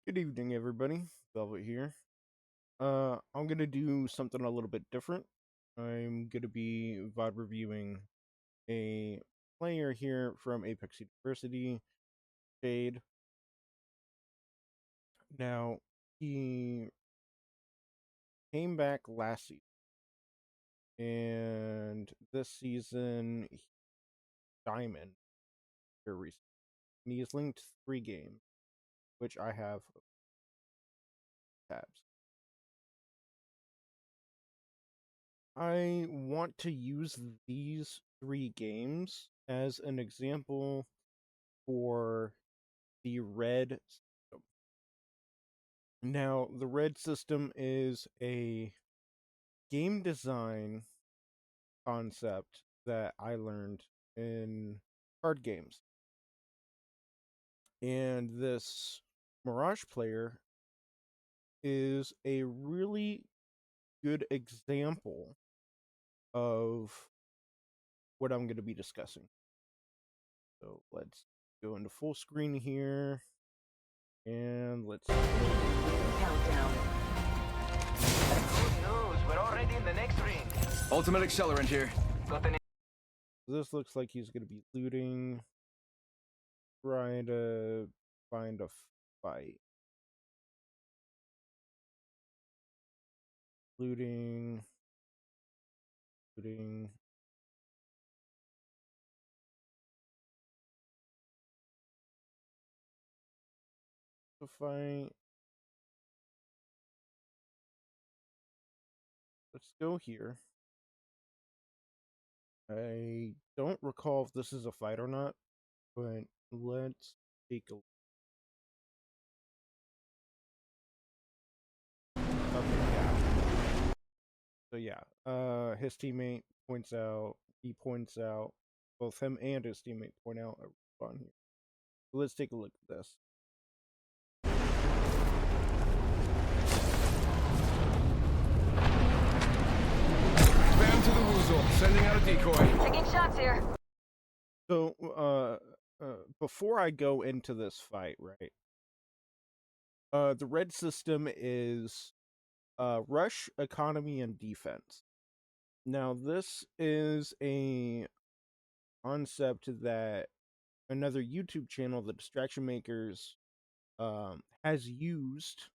Good evening, everybody. Velvet here. I'm gonna do something a little bit different. I'm gonna be VOD reviewing a player here from Apex University, Jade. Now, he came back last season, and this season, Diamond here recently. And he has linked 3 games, which I have tabs. I want to use these 3 games as an example for the R.E.D system. Now, the R.E.D system is a game design concept that I learned in card games. And this Mirage player is a really good example of what I'm going to be discussing. So let's go into full screen here. And let's countdown. Good news, we're already in the next ring. Ultimate accelerant here. This looks like he's going to be looting, trying to find a fight. Looting. The fight. Let's go here. I don't recall if this is a fight or not, but let's take a look. Okay, yeah. So yeah, his teammate points out, both him and his teammate point out a respawn here. So let's take a look at this. Spam to the woozle, sending out a decoy. Taking shots here. So, before I go into this fight, right? The R.E.D system is rush, economy, and defense. Now, this is a concept that another YouTube channel, the Distraction Makers, has used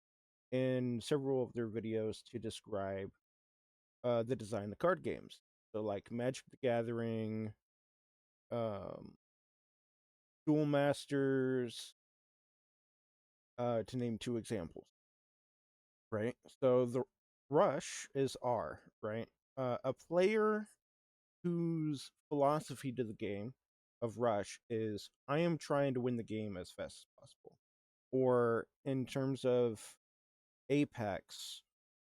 in several of their videos to describe the design of card games. So, like Magic the Gathering, Duel Masters, to name 2 examples. Right? So the rush is R, right? A player whose philosophy to the game of rush is I am trying to win the game as fast as possible. Or in terms of Apex,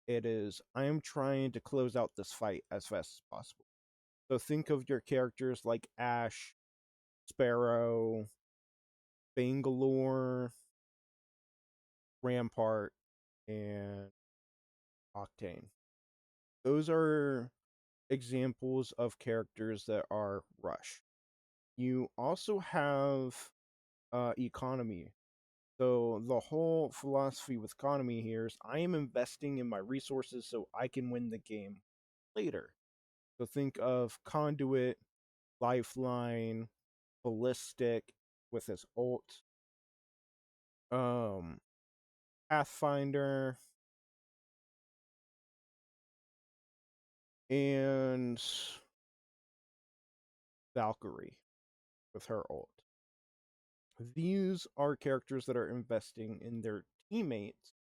it is I am trying to close out this fight as fast as possible. So think of your characters like Ash, Sparrow, Bangalore, Rampart, and Octane. Those are examples of characters that are rush. You also have economy. So the whole philosophy with economy here is I am investing in my resources so I can win the game later. So think of Conduit, Lifeline, Ballistic with his ult, Pathfinder, and Valkyrie with her ult. These are characters that are investing in their teammates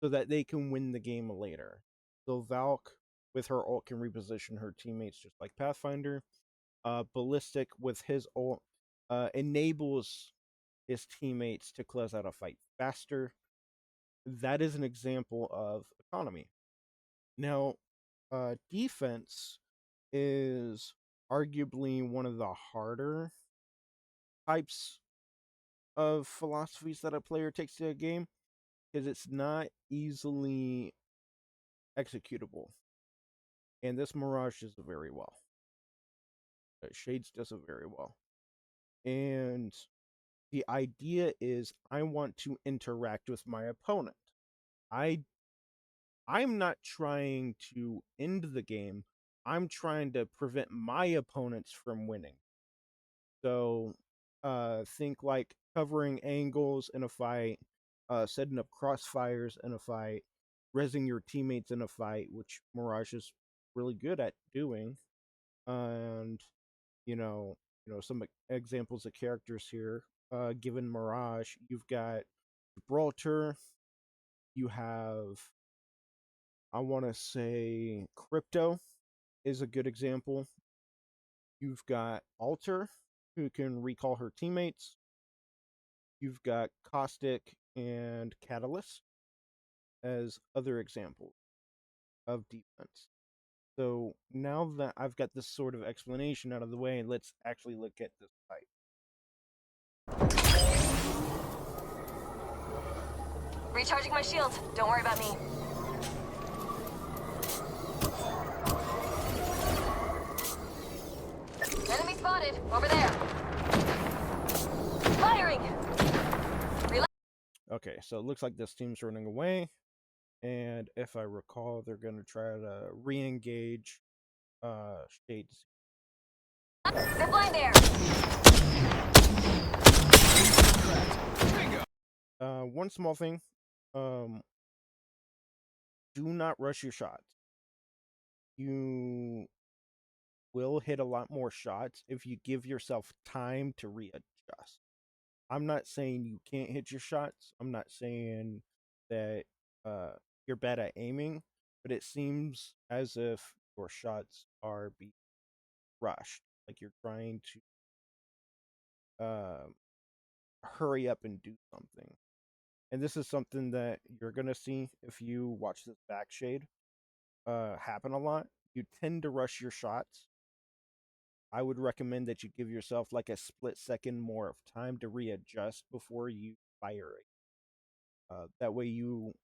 so that they can win the game later. So Valk with her ult can reposition her teammates just like Pathfinder. Ballistic with his ult enables his teammates to close out a fight faster. That is an example of economy. Now, defense is arguably one of the harder types of philosophies that a player takes to a game because it's not easily executable. And this Mirage does it very well. Shades does it very well. And The idea is I want to interact with my opponent. I'm not trying to end the game. I'm trying to prevent my opponents from winning. So think like covering angles in a fight, setting up crossfires in a fight, rezzing your teammates in a fight, which Mirage is really good at doing. And some examples of characters here. Given Mirage, you've got Gibraltar, you have, I want to say, Crypto is a good example. You've got Alter, who can recall her teammates. You've got Caustic and Catalyst as other examples of defense. So now that I've got this sort of explanation out of the way, let's actually look at this fight. Recharging my shields. Don't worry about me. Enemy spotted. Over there. Firing! Okay, so it looks like this team's running away. And if I recall, they're going to try to re-engage Shades. They're blind there. One small thing. Do not rush your shots. You will hit a lot more shots if you give yourself time to readjust. I'm not saying you can't hit your shots. I'm not saying that you're bad at aiming, but it seems as if your shots are being rushed. Like you're trying to hurry up and do something. And this is something that you're going to see if you watch this backshade happen a lot. You tend to rush your shots. I would recommend that you give yourself like a split second more of time to readjust before you fire it. That way you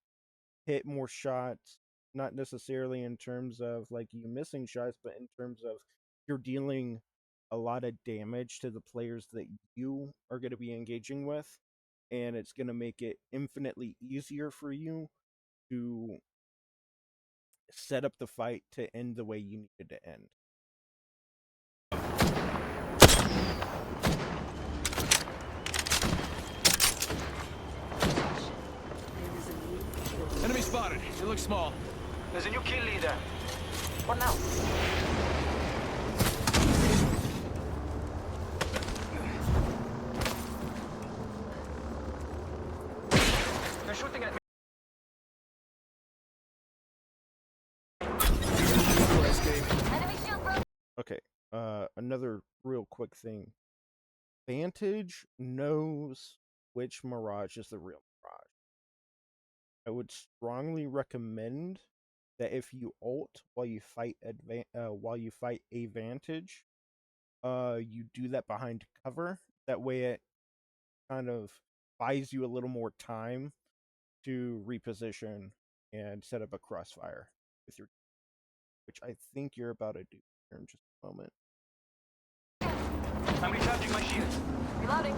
hit more shots, not necessarily in terms of like you missing shots, but in terms of you're dealing a lot of damage to the players that you are going to be engaging with, and it's going to make it infinitely easier for you to set up the fight to end the way you need it to end. Enemy spotted. It looks small. There's a new kill leader. What now? They're shooting at me. Enemy shield broke. Okay, another real quick thing. Vantage knows which Mirage is the real Mirage. I would strongly recommend that if you ult while you fight a Vantage, you do that behind cover. That way it kind of buys you a little more time to reposition and set up a crossfire with your, which I think you're about to do here in just a moment. I'm recharging my shields. Reloading.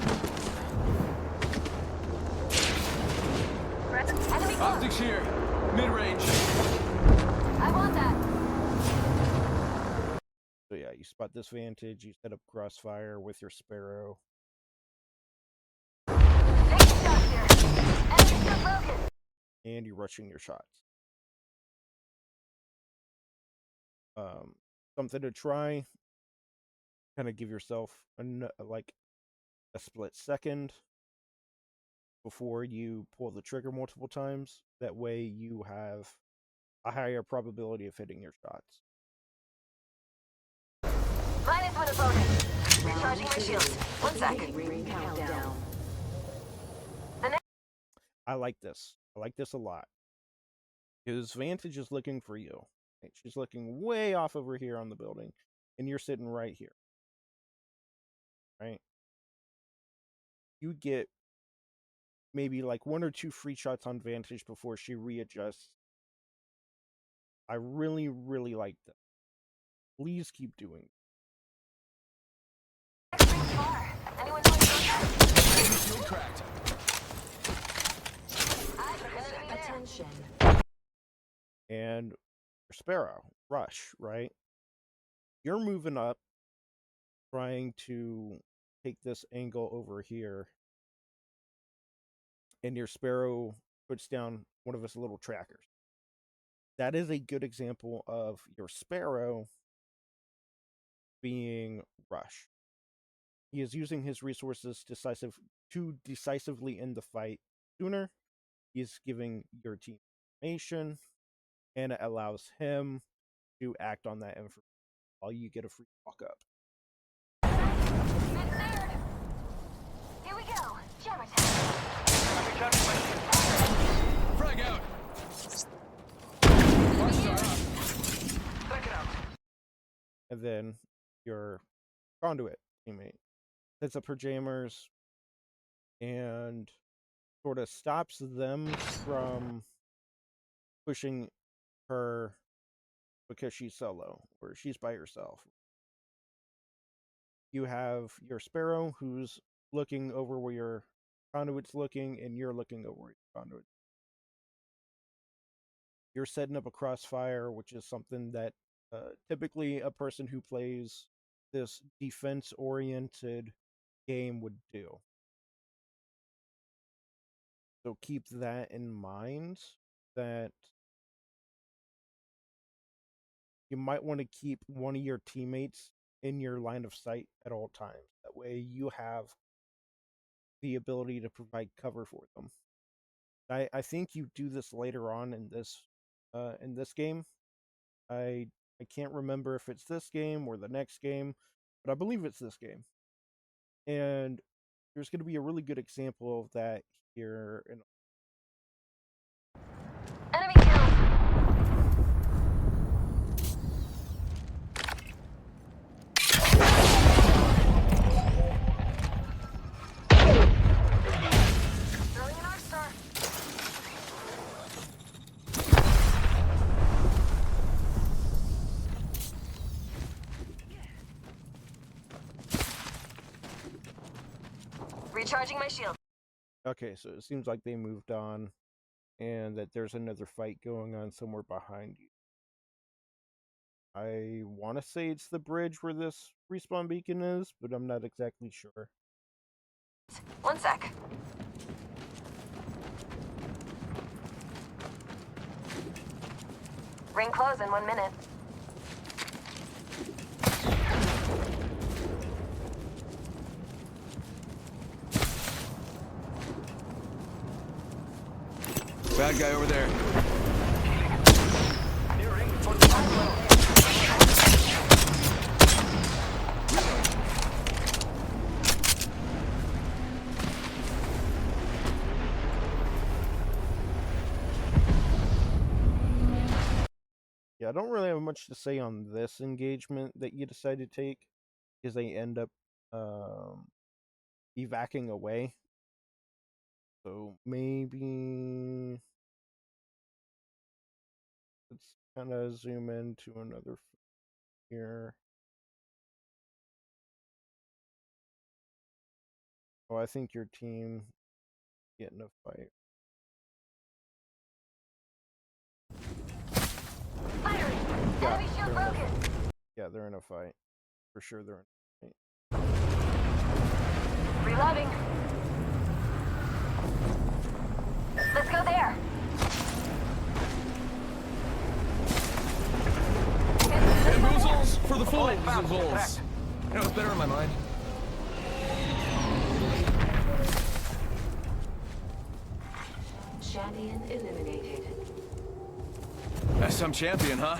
Enemy close. Optics here. Mid-range. I want that. So yeah, you spot this Vantage, you set up crossfire with your Sparrow. Take a shot here. Enemy shield broken. And you're rushing your shots. Something to try. Kind of give yourself like a split second before you pull the trigger multiple times. That way you have a higher probability of hitting your shots. Minus one opponent. Recharging my shields. 1 second. Ring countdown. I like this. I like this a lot. Because Vantage is looking for you. Right? She's looking way off over here on the building. And you're sitting right here. Right? You get maybe like 1 or 2 free shots on Vantage before she readjusts. I really, really like that. Please keep doing it. Anyone doing cracked. I took an enemy there. Attention. And your Sparrow, Rush, right? You're moving up, trying to take this angle over here, and your Sparrow puts down one of his little trackers. That is a good example of your Sparrow being Rush. He is using his resources to decisively end the fight sooner. He is giving your team information, and it allows him to act on that information while you get a free walk up. Been cleared. Here we go. Jammer time. Recharging my shields. Frag out. Rockstar up. Back it out. And then your Conduit teammate sets up her jammers and sort of stops them from pushing her because she's solo or she's by herself. You have your Sparrow who's looking over where your Conduit's looking, and you're looking over where your Conduit. You're setting up a crossfire, which is something that typically a person who plays this defense-oriented game would do. So keep that in mind, that you might want to keep one of your teammates in your line of sight at all times. That way you have the ability to provide cover for them. I think you do this later on in this game. I can't remember if it's this game or the next game, but I believe it's this game. And there's going to be a really good example of that here in Enemy killed. Throwing an R-Star. Recharging my shield. Okay, so it seems like they moved on and that there's another fight going on somewhere behind you. I want to say it's the bridge where this respawn beacon is, but I'm not exactly sure. 1 sec. Ring close in 1 minute. Bad guy over there. New ring for the Yeah, I don't really have much to say on this engagement that you decide to take, because they end up evacing away. So maybe let's kind of zoom into another here. Oh, I think your team getting a fight. Firing. Yeah, Enemy shield they're in a, broken. yeah, they're in a fight. For sure they're in a fight. Reloading. Let's go there. Bamboozles for the fools. found. Cracked. You know, it's better in my mind. Champion eliminated. That's some champion, huh?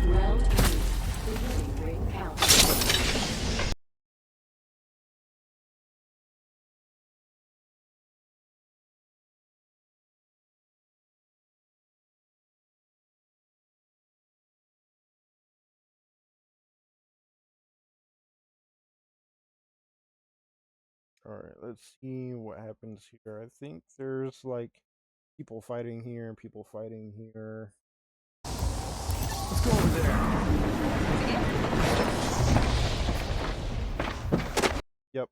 Well done. Beginning ring count. Alright, let's see what happens here. I think there's like people fighting here and people fighting here. go over there. Yep.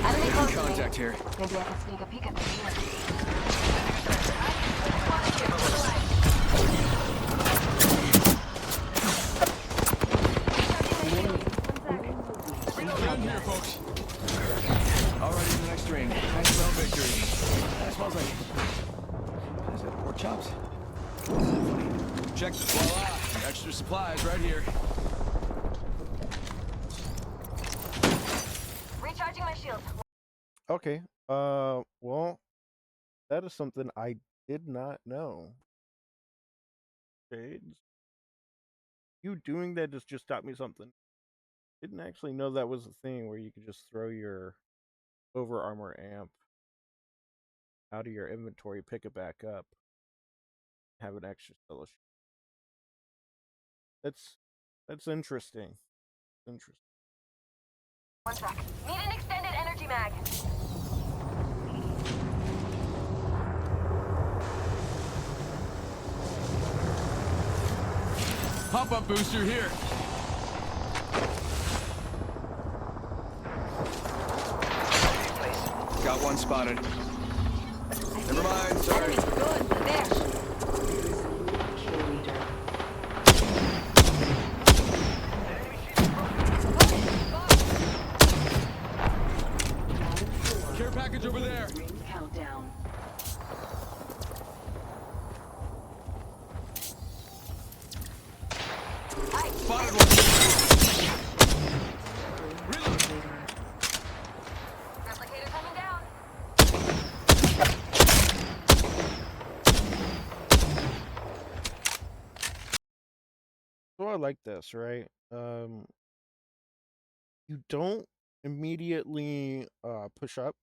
Enemy close to me. Contact here. Maybe I can sneak a peek at the shield. Down here, folks. Already in the next ring. I smell victory. That smells like... What is it? Pork chops? Check. Voila. Extra supplies right here. Recharging my shield. Okay. Well, that is something I did not know. Shades. You doing that just taught me something. Didn't actually know that was a thing where you could just throw your over armor amp out of your inventory, pick it back up, have an extra fellowship. That's interesting. Interesting. One sec. Need an extended energy mag. Pop-up booster here. Got one spotted. Never mind, sorry. Enemy. Good. There. Kill leader. Care package over there. Ring countdown. Spotted one. Reload. Replicator coming down. So I like this, right? You don't immediately push up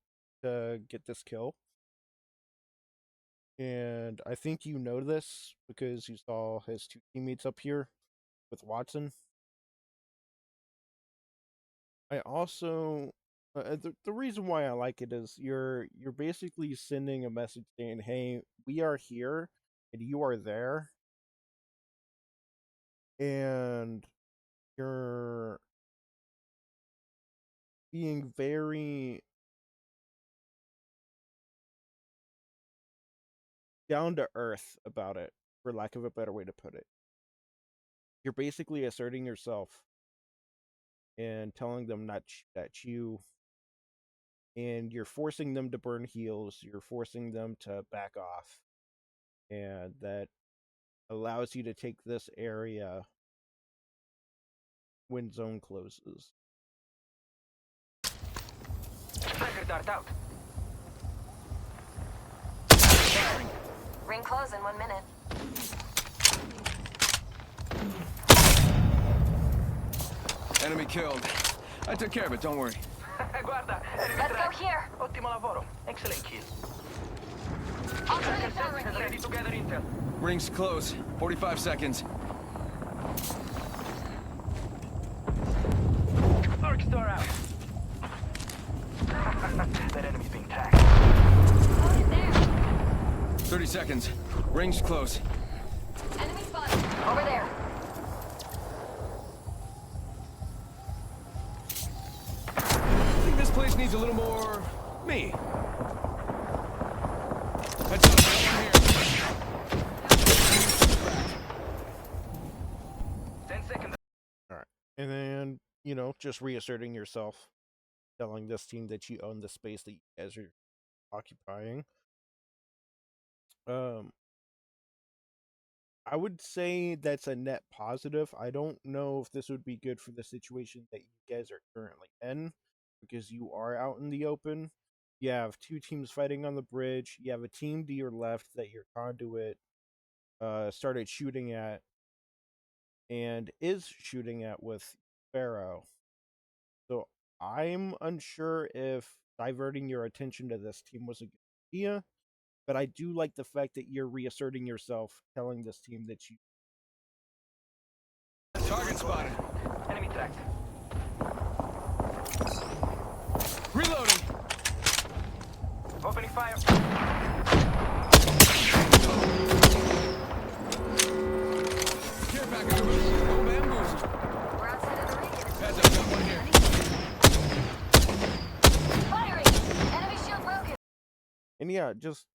to get this kill. And I think you know this because you saw his two teammates up here with Watson. I also the reason why I like it is you're basically sending a message saying, "Hey, we are here and you are there." And you're being very down to earth about it, for lack of a better way to put it. You're basically asserting yourself and telling them not to shoot at you, and you're forcing them to burn heals, you're forcing them to back off, and that allows you to take this area when zone closes. Trigger dart out. Ring close in 1 minute. Enemy killed. I took care of it, don't worry. Guarda, enemy Let's go track. here. Ottimo lavoro. Excellent kill. Alternative Tracker power set and here. ready to gather intel. Ring's close. 45 seconds. Arc store out. That enemy's being tracked. Oh, he's there. 30 seconds. Ring's close. Enemy spotted. Over there. I think this place needs a little more... me. Heads up, right here. 10 seconds. Alright. And then, just reasserting yourself, telling this team that you own the space that you guys are occupying. I would say that's a net positive. I don't know if this would be good for the situation that you guys are currently in, because you are out in the open. You have two teams fighting on the bridge. You have a team to your left that your conduit started shooting at and is shooting at with Sparrow. So I'm unsure if diverting your attention to this team was a good idea. But I do like the fact that you're reasserting yourself, telling this team that you... Target spotted. Enemy tracked. Reloading. Opening fire. Care package And yeah, just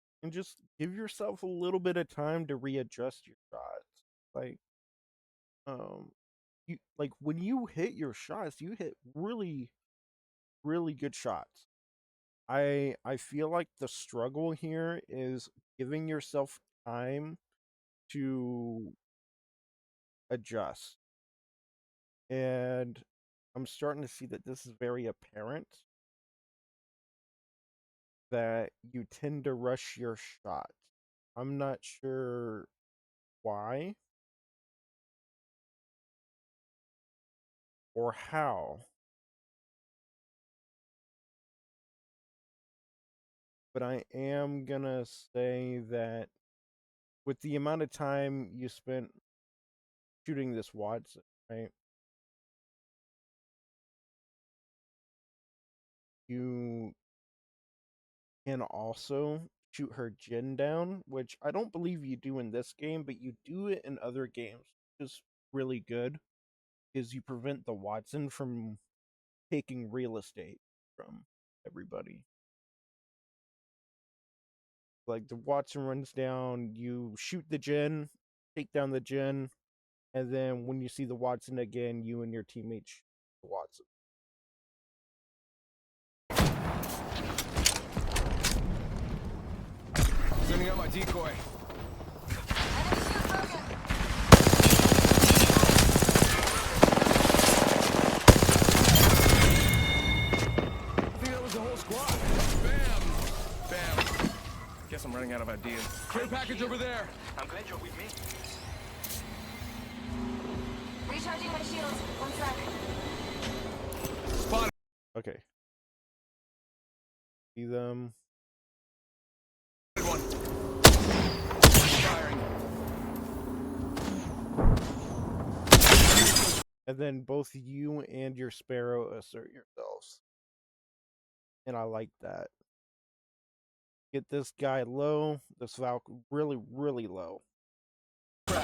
give yourself a little bit of time to readjust your shots. Like, you like when you hit your shots, you hit really, really good shots. I feel like the struggle here is giving yourself time to adjust. And I'm starting to see that this is very apparent, that you tend to rush your shots. I'm not sure why or how, but I am gonna say that with the amount of time you spent shooting this Watson, right? You can also shoot her Jin down, which I don't believe you do in this game, but you do it in other games, which is really good, because you prevent the Watson from taking real estate from everybody. Like the Watson runs down, you shoot the Jin, take down the Jin, and then when you see the Watson again, you and your teammates shoot the Watson. Sending out my decoy. I think that was the whole squad. Bam! Bam. Guess I'm running out of ideas. Care package over there. I'm glad you're with me. Recharging my shields. One sec. Spot. Okay. See them. One. Firing. And then both you and your Sparrow assert yourselves. And I like that. Get this guy low, this Valk really, really low. You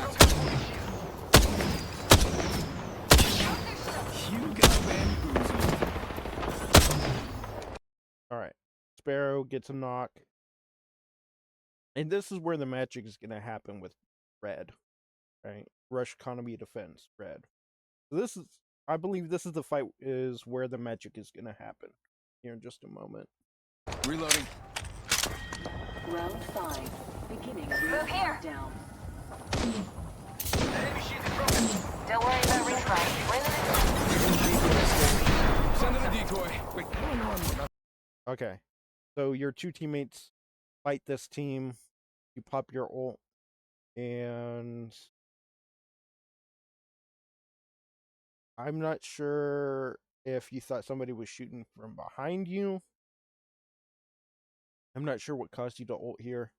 got bamboozled. Alright. Sparrow gets a knock. And this is where the magic is going to happen with R.E.D. Right? Rush economy defense, R.E.D. So this is, I believe this is the fight is where the magic is going to happen. Here in just a moment. Reloading. Round 5. Beginning Move here. countdown. Enemy shield is broken. Don't worry about refight. Send in a decoy. Wait, I don't know I'm not. Okay. So your two teammates fight this team. You pop your ult. And I'm not sure if you thought somebody was shooting from behind you. I'm not sure what caused you to ult here.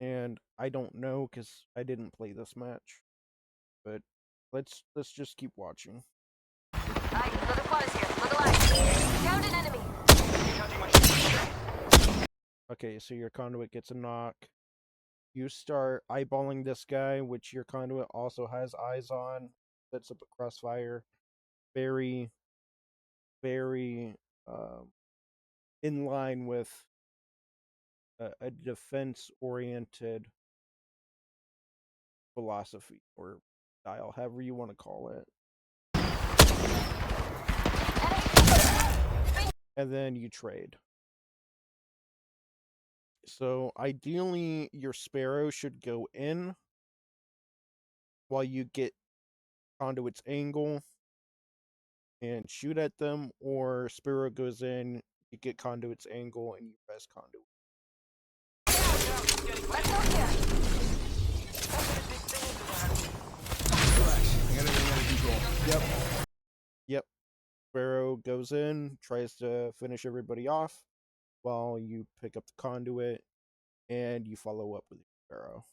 And I don't know because I didn't play this match. But let's just keep watching. Alright, another squad is here. Look alive. Downed an enemy. Recharging my shield. Okay, so your Conduit gets a knock. You start eyeballing this guy, which your Conduit also has eyes on. Sets up a crossfire. Very, very in line with a defense-oriented philosophy or style, however you want to call it. And then you trade. So ideally, your Sparrow should go in while you get Conduit's angle and shoot at them, or Sparrow goes in, you get Conduit's angle, and you press Conduit. Let's go here. I got everything under control. Yep. Sparrow goes in, tries to finish everybody off, while you pick up the Conduit, and you follow up with Sparrow.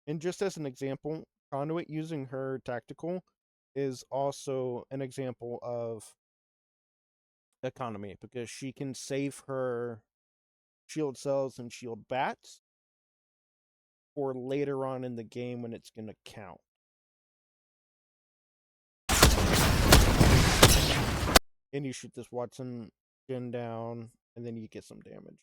And just as an example, Conduit using her tactical is also an example of economy, because she can save her shield cells and shield bats for later on in the game when it's going to count. and you shoot this Watson gen down, and then you get some damage.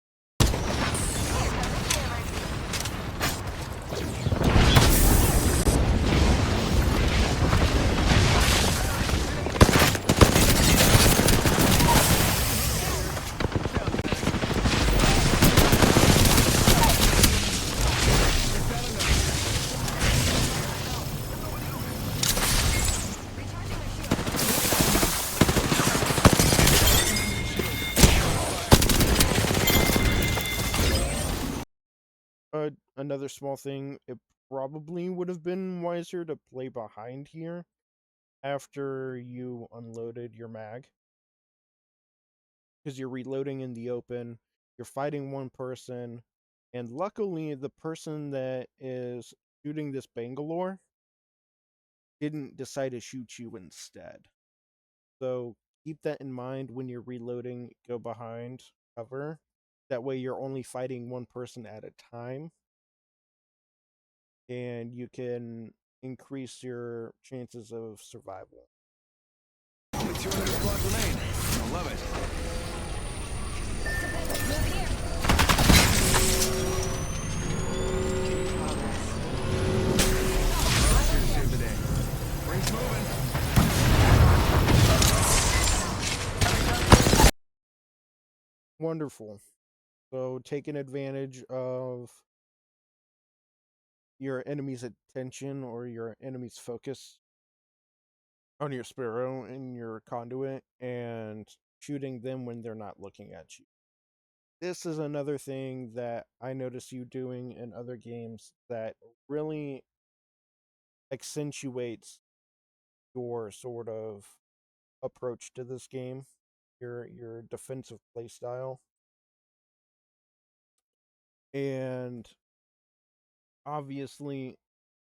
Another small thing, it probably would have been wiser to play behind here after you unloaded your mag, because you're reloading in the open, you're fighting one person, and luckily the person that is shooting this Bangalore didn't decide to shoot you instead. So keep that in mind when you're reloading, go behind cover. That way you're only fighting one person at a time, and you can increase your chances of survival. Only 200 squads remain. I love it. Save the day. Rings moving. Wonderful. So taking advantage of your enemy's attention or your enemy's focus on your Sparrow and your Conduit and shooting them when they're not looking at you. This is another thing that I notice you doing in other games that really accentuates your sort of approach to this game, your defensive playstyle. And obviously,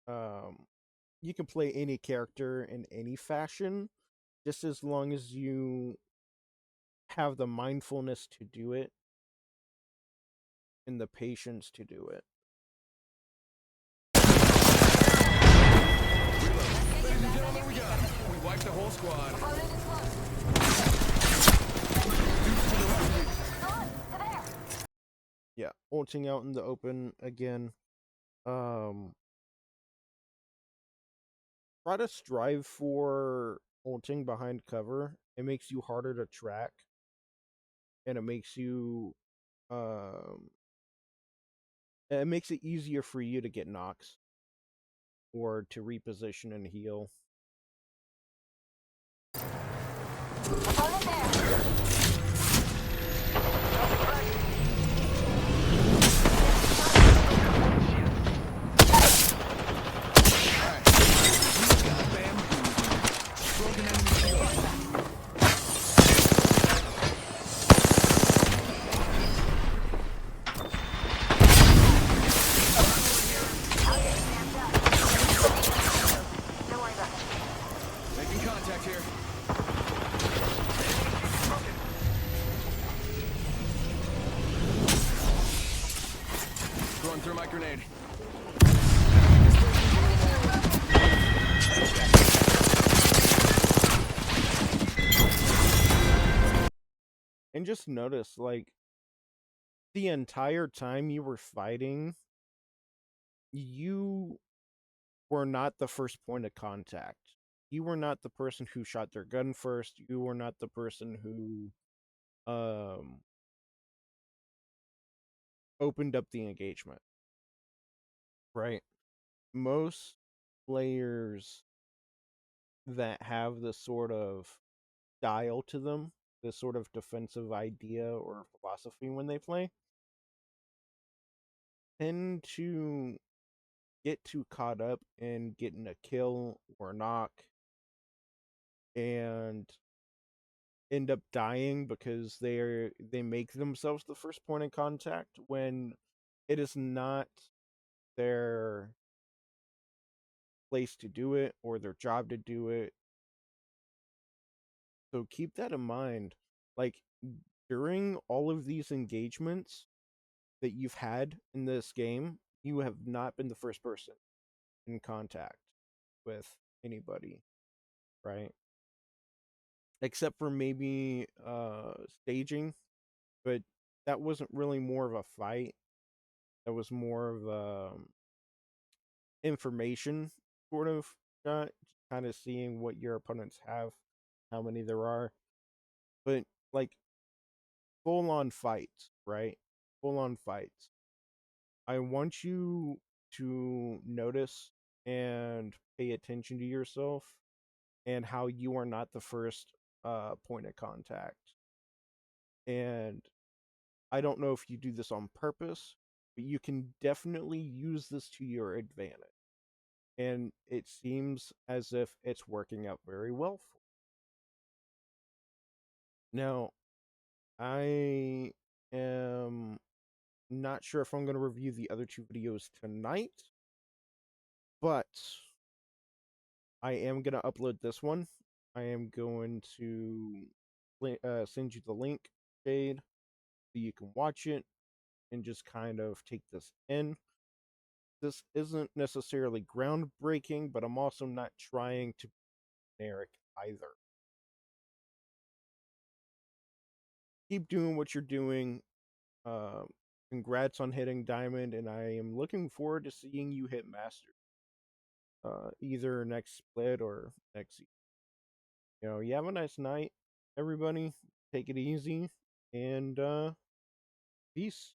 you can play any character in any fashion, just as long as you have the mindfulness to do it and the patience to do it. Ladies and gentlemen, we got him. We wiped the whole squad. Yeah, ulting out in the open again. Try to strive for ulting behind cover. It makes you harder to track, and um it makes it easier for you to get knocks or to reposition and heal. Making contact here. Throwing through my grenade. And just notice, like, the entire time you were fighting, you were not the first point of contact. You were not the person who shot their gun first. You were not the person who opened up the engagement. Right? Most players that have this sort of style to them, this sort of defensive idea or philosophy when they play, tend to get too caught up in getting a kill or a knock and end up dying because they make themselves the first point of contact when it is not their place to do it or their job to do it. So keep that in mind. Like, during all of these engagements that you've had in this game, you have not been the first person in contact with anybody, right? except for maybe staging, but that wasn't really more of a fight. That was more of information sort of shot, kind of seeing what your opponents have, how many there are. But like full on fights, right? Full on fights. I want you to notice and pay attention to yourself and how you are not the first point of contact. And I don't know if you do this on purpose, but you can definitely use this to your advantage. And it seems as if it's working out very well for you. Now, I am not sure if I'm going to review the other two videos tonight, but I am going to upload this one. I am going to send you the link, Jade, so you can watch it and just kind of take this in. This isn't necessarily groundbreaking, but I'm also not trying to be generic either. Keep doing what you're doing. Uh, Congrats on hitting Diamond, and I am looking forward to seeing you hit Master. Either next split or next season. You have a nice night, everybody. Take it easy, and peace.